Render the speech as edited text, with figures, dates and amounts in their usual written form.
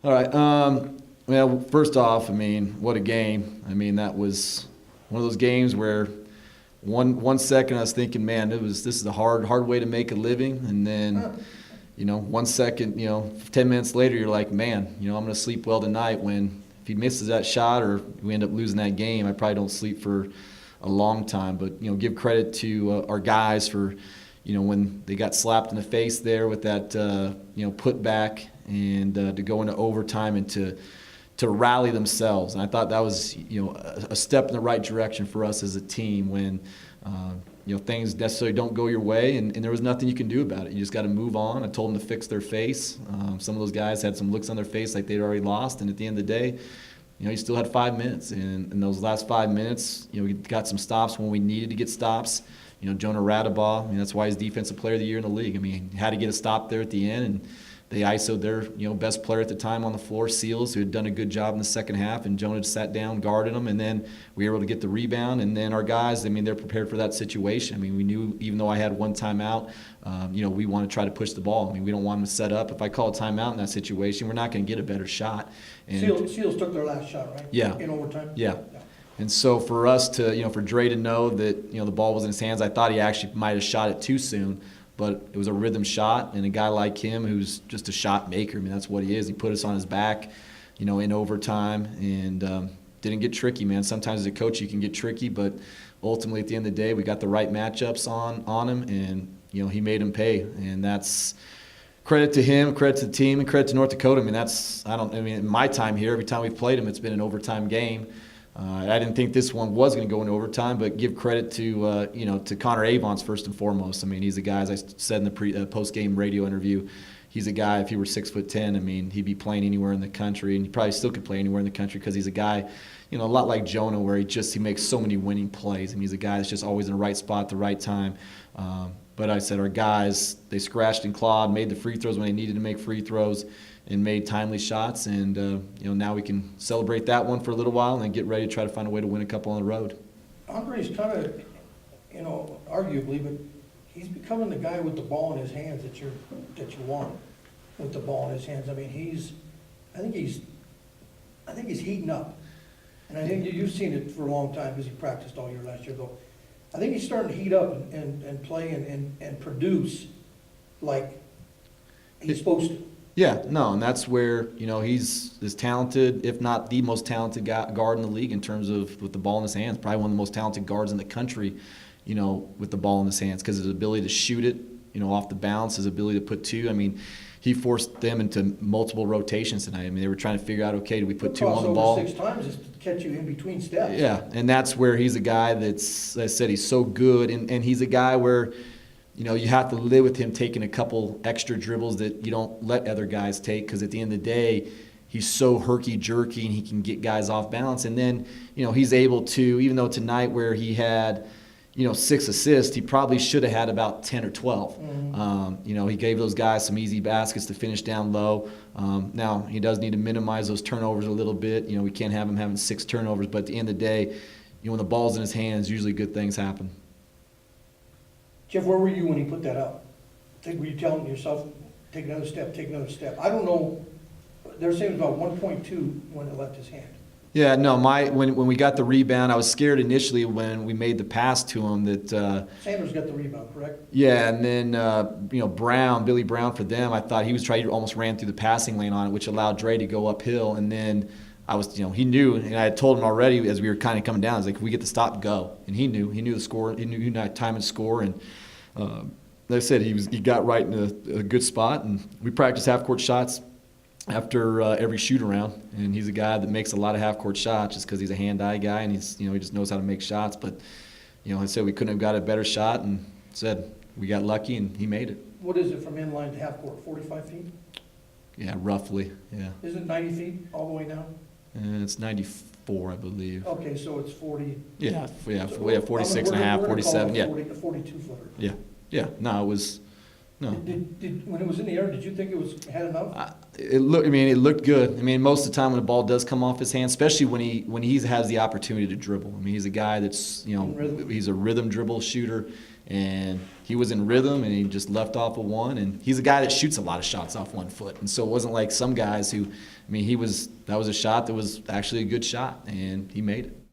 All right. Well, first off, I mean, what a game. I mean, that was one of those games where one second I was thinking, man, this is a hard way to make a living, and then 1 second, 10 minutes later, you're like, man, I'm going to sleep well tonight. When if he misses that shot or we end up losing that game, I probably don't sleep for a long time. But give credit to our guys for when they got slapped in the face there with that put back and to go into overtime and to rally themselves. And I thought that was a step in the right direction for us as a team when things necessarily don't go your way, and there was nothing you can do about it. You just got to move on. I told them to fix their face. Some of those guys had some looks on their face like they'd already lost, and at the end of the day, you still had 5 minutes. And in those last 5 minutes, we got some stops when we needed to get stops. Jonah Radabaugh, that's why he's Defensive Player of the Year in the league. I mean, he had to get a stop there at the end, and they ISO'd their best player at the time on the floor, Seals, who had done a good job in the second half, and Jonah just sat down, guarded him, and then we were able to get the rebound. And then our guys, they're prepared for that situation. We knew even though I had one timeout, we want to try to push the ball. We don't want them to set up. If I call a timeout in that situation, we're not going to get a better shot. And Seals took their last shot, right? Yeah. In overtime? Yeah. And so for us to, for Dre to know that, the ball was in his hands, I thought he actually might have shot it too soon. But it was a rhythm shot, and a guy like him who's just a shot maker, that's what he is. He put us on his back, in overtime, and didn't get tricky, man. Sometimes as a coach you can get tricky, but ultimately at the end of the day we got the right matchups on him, and he made him pay. And that's credit to him, credit to the team, and credit to North Dakota. In my time here, every time we've played him, it's been an overtime game. I didn't think this one was going to go into overtime, but give credit to to Connor Avons first and foremost. He's a guy, as I said in the post-game radio interview, he's a guy, if he were 6'10", he'd be playing anywhere in the country, and he probably still could play anywhere in the country because he's a guy, a lot like Jonah, where he makes so many winning plays. He's a guy that's just always in the right spot at the right time. But I said our guys, they scratched and clawed, made the free throws when they needed to make free throws, and made timely shots, and now we can celebrate that one for a little while and then get ready to try to find a way to win a couple on the road. Andre's kind of, arguably, but he's becoming the guy with the ball in his hands that you want with the ball in his hands. I think he's heating up, and I think you've seen it for a long time because he practiced all year last year. Though I think he's starting to heat up and play and produce like he's supposed to. Yeah, no, and that's where, he's as talented, if not the most talented guard in the league in terms of with the ball in his hands. Probably one of the most talented guards in the country, with the ball in his hands because his ability to shoot it, off the bounce, his ability to put two. He forced them into multiple rotations tonight. They were trying to figure out, okay, do we put two on the ball? 6 times is to catch you in between steps. Yeah, and that's where he's a guy that's, as I said, he's so good, and he's a guy where – you have to live with him taking a couple extra dribbles that you don't let other guys take because at the end of the day, he's so herky-jerky and he can get guys off balance. And then, he's able to, even though tonight where he had, 6 assists, he probably should have had about 10 or 12. Mm-hmm. He gave those guys some easy baskets to finish down low. Now, he does need to minimize those turnovers a little bit. We can't have him having 6 turnovers. But at the end of the day, when the ball's in his hands, usually good things happen. Jeff, where were you when he put that up? Were you telling yourself, take another step, take another step? I don't know. They're saying it was about 1.2 when it left his hand. Yeah, no. When we got the rebound, I was scared initially when we made the pass to him that. Sanders got the rebound, correct? Yeah, and then Billy Brown for them. I thought he almost ran through the passing lane on it, which allowed Dre to go uphill, and then. He knew, and I had told him already as we were kind of coming down. I was like, if we get the stop, go. And he knew the score. He knew time and score. And like I said, he got right in a good spot. And we practice half-court shots after every shoot-around. And he's a guy that makes a lot of half-court shots just because he's a hand-eye guy, and he just knows how to make shots. But I said we couldn't have got a better shot, and said we got lucky, and he made it. What is it from inline to half-court? 45 feet? Yeah, roughly. Yeah. Is it 90 feet all the way down? It's 94, I believe. Okay, so it's 40. Yeah, 46 and a half, 47. Yeah. 42 footer. Yeah. No, it was. No. Did when it was in the air, did you think it had enough? It looked good. Most of the time when the ball does come off his hands, especially when he has the opportunity to dribble. He's a guy that's he's a rhythm dribble shooter, and he was in rhythm and he just left off of one. And he's a guy that shoots a lot of shots off 1 foot. And so it wasn't like some guys who I mean, that was a shot that was actually a good shot, and he made it.